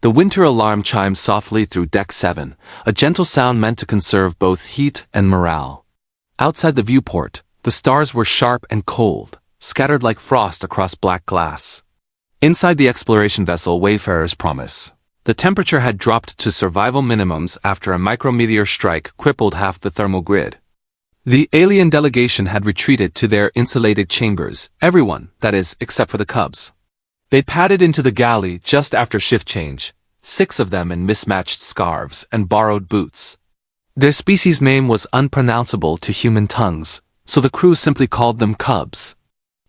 The winter alarm chimed softly through Deck 7, a gentle sound meant to conserve both heat and morale. Outside the viewport, the stars were sharp and cold, scattered like frost across black glass. Inside the exploration vessel Wayfarer's Promise, the temperature had dropped to survival minimums after a micrometeor strike crippled half the thermal grid. The alien delegation had retreated to their insulated chambers, everyone, that is, except for the Cubs. They padded into the galley just after shift change, 6 of them in mismatched scarves and borrowed boots. Their species name was unpronounceable to human tongues, so the crew simply called them Cubs.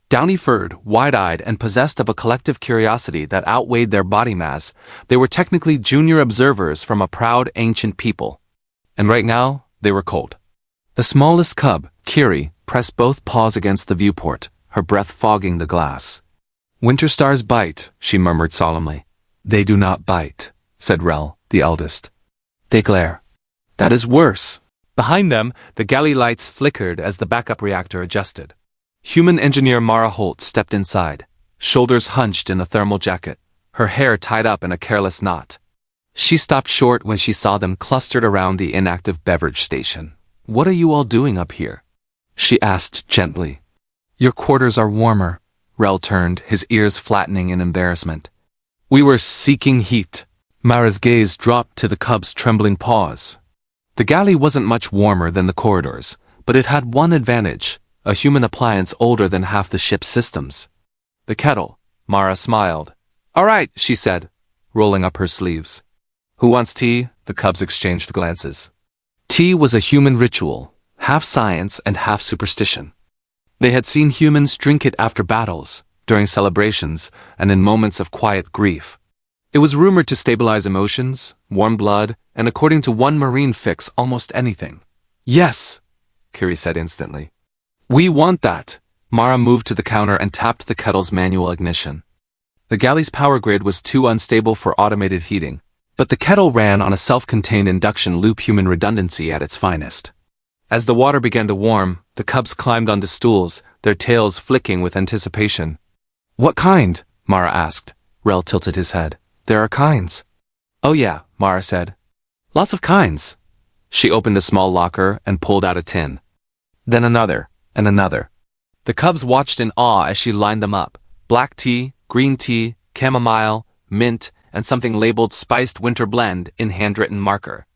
Downy-furred, wide-eyed, and possessed of a collective curiosity that outweighed their body mass, they were technically junior observers from a proud ancient people. And right now, they were cold. The smallest cub, Kiri, pressed both paws against the viewport, her breath fogging the glass. "Winter stars bite," she murmured solemnly. "They do not bite," said Rel, the eldest. "They glare." "That is worse." Behind them, the galley lights flickered as the backup reactor adjusted. Human engineer Mara Holt stepped inside, shoulders hunched in a thermal jacket, her hair tied up in a careless knot. She stopped short when she saw them clustered around the inactive beverage station. "What are you all doing up here?" she asked gently. "Your quarters are warmer." Rel turned, his ears flattening in embarrassment. "We were seeking heat." Mara's gaze dropped to the Cub's trembling paws. The galley wasn't much warmer than the corridors, but it had one advantage, a human appliance older than half the ship's systems. "The kettle." Mara smiled. "All right," she said, rolling up her sleeves. "Who wants tea?" The Cubs exchanged glances. Tea was a human ritual, half science and half superstition. They had seen humans drink it after battles, during celebrations, and in moments of quiet grief. It was rumored to stabilize emotions, warm blood, and according to one marine fix, almost anything. "Yes," Kiri said instantly. "We want that." Mara moved to the counter and tapped the kettle's manual ignition. The galley's power grid was too unstable for automated heating, but the kettle ran on a self-contained induction loop, human redundancy at its finest. As the water began to warm, the Cubs climbed onto stools, their tails flicking with anticipation. "What kind?" Mara asked. Rel tilted his head. "There are kinds." "Oh yeah," Mara said. "Lots of kinds." She opened a small locker and pulled out a tin. Then another, and another. The Cubs watched in awe as she lined them up. Black tea, green tea, chamomile, mint, and something labeled spiced winter blend in handwritten marker.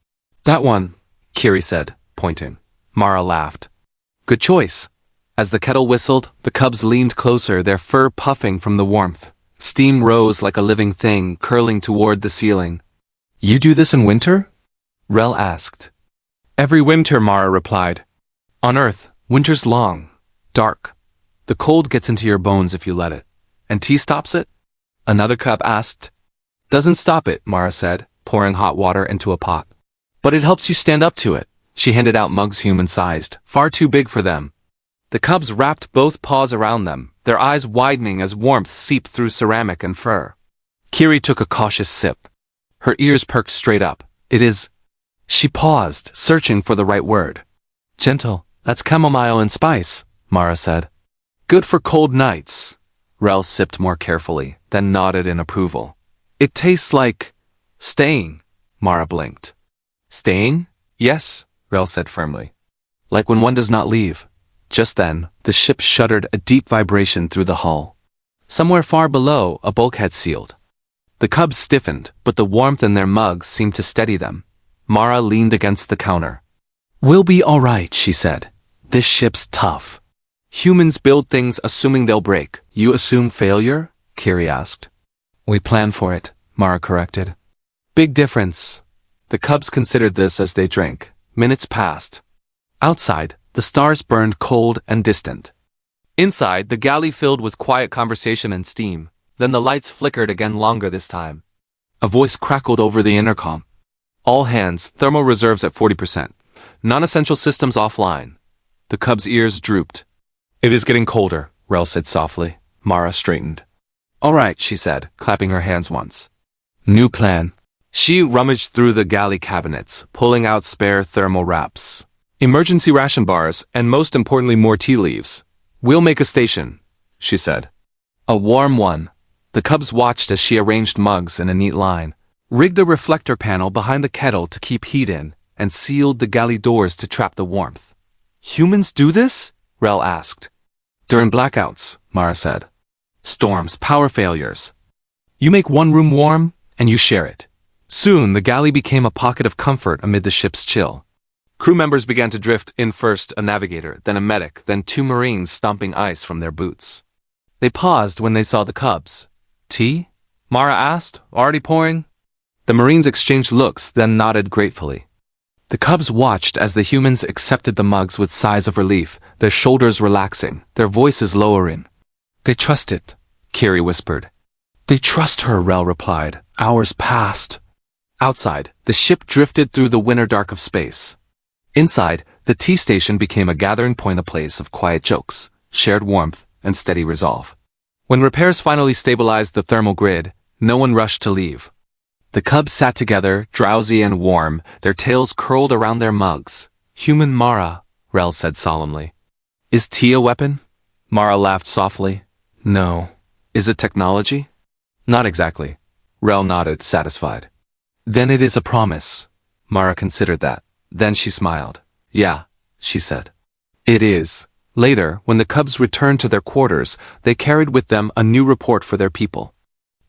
"That one," Kiri said, pointing. Mara laughed. "Good choice." As the kettle whistled, the Cubs leaned closer, their fur puffing from the warmth. Steam rose like a living thing, curling toward the ceiling. "You do this in winter?" Rel asked. "Every winter," Mara replied. "On Earth, winter's long, dark. The cold gets into your bones if you let it. And tea stops it?" Another Cub asked. "Doesn't stop it," Mara said, pouring hot water into a pot. "But it helps you stand up to it." She handed out mugs human-sized, far too big for them. The Cubs wrapped both paws around them, their eyes widening as warmth seeped through ceramic and fur. Kiri took a cautious sip. Her ears perked straight up. "It is—" She paused, searching for the right word. "Gentle. That's chamomile and spice," Mara said. "Good for cold nights." Rel sipped more carefully, then nodded in approval. "It tastes like— staying." Mara blinked. "Staying? Yes," Rel said firmly. "Like when one does not leave." Just then, the ship shuddered, a deep vibration through the hull. Somewhere far below, a bulkhead sealed. The Cubs stiffened, but the warmth in their mugs seemed to steady them. Mara leaned against the counter. "We'll be all right," she said. "This ship's tough." "Humans build things assuming they'll break. You assume failure?" Kiri asked. "We plan for it," Mara corrected. "Big difference." The Cubs considered this as they drank. Minutes passed. Outside, the stars burned cold and distant. Inside, the galley filled with quiet conversation and steam. Then the lights flickered again, longer this time. A voice crackled over the intercom. "All hands, thermal reserves at 40%. Non-essential systems offline." The Cubs' ears drooped. "It is getting colder," Rel said softly. Mara straightened. "All right," she said, clapping her hands once. "New plan." She rummaged through the galley cabinets, pulling out spare thermal wraps, emergency ration bars, and most importantly more tea leaves. "We'll make a station," she said. "A warm one." The Cubs watched as she arranged mugs in a neat line. rigged a reflector panel behind the kettle to keep heat in, and sealed the galley doors to trap the warmth. Humans do this? Rel asked. During blackouts, Mara said. Storms, power failures. You make one room warm, and you share it. Soon, the galley became a pocket of comfort amid the ship's chill. Crew members began to drift in, first a navigator, then a medic, then 2 Marines stomping ice from their boots. They paused when they saw the cubs. Tea? Mara asked, already pouring. The Marines exchanged looks, then nodded gratefully. The cubs watched as the humans accepted the mugs with sighs of relief, their shoulders relaxing, their voices lowering. They trust it, Kiri whispered. They trust her, Rel replied. Hours passed. Outside, the ship drifted through the winter dark of space. Inside, the tea station became a gathering point, a place of quiet jokes, shared warmth, and steady resolve. When repairs finally stabilized the thermal grid, no one rushed to leave. The cubs sat together, drowsy and warm, their tails curled around their mugs. Human Mara, Rel said solemnly. Is tea a weapon? Mara laughed softly. No. Is it technology? Not exactly. Rel nodded, satisfied. Then it is a promise. Mara considered that. Then she smiled. Yeah, she said. It is. Later, when the cubs returned to their quarters, they carried with them a new report for their people.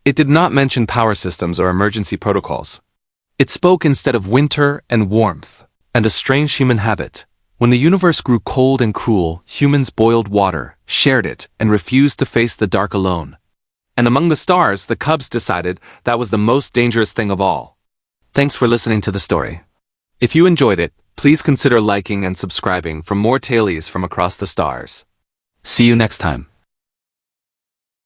It did not mention power systems or emergency protocols. It spoke instead of winter and warmth, and a strange human habit. When the universe grew cold and cruel, humans boiled water, shared it, and refused to face the dark alone. And among the stars, the cubs decided that was the most dangerous thing of all. Thanks for listening to the story. If you enjoyed it, please consider liking and subscribing for more tailies from across the stars. See you next time.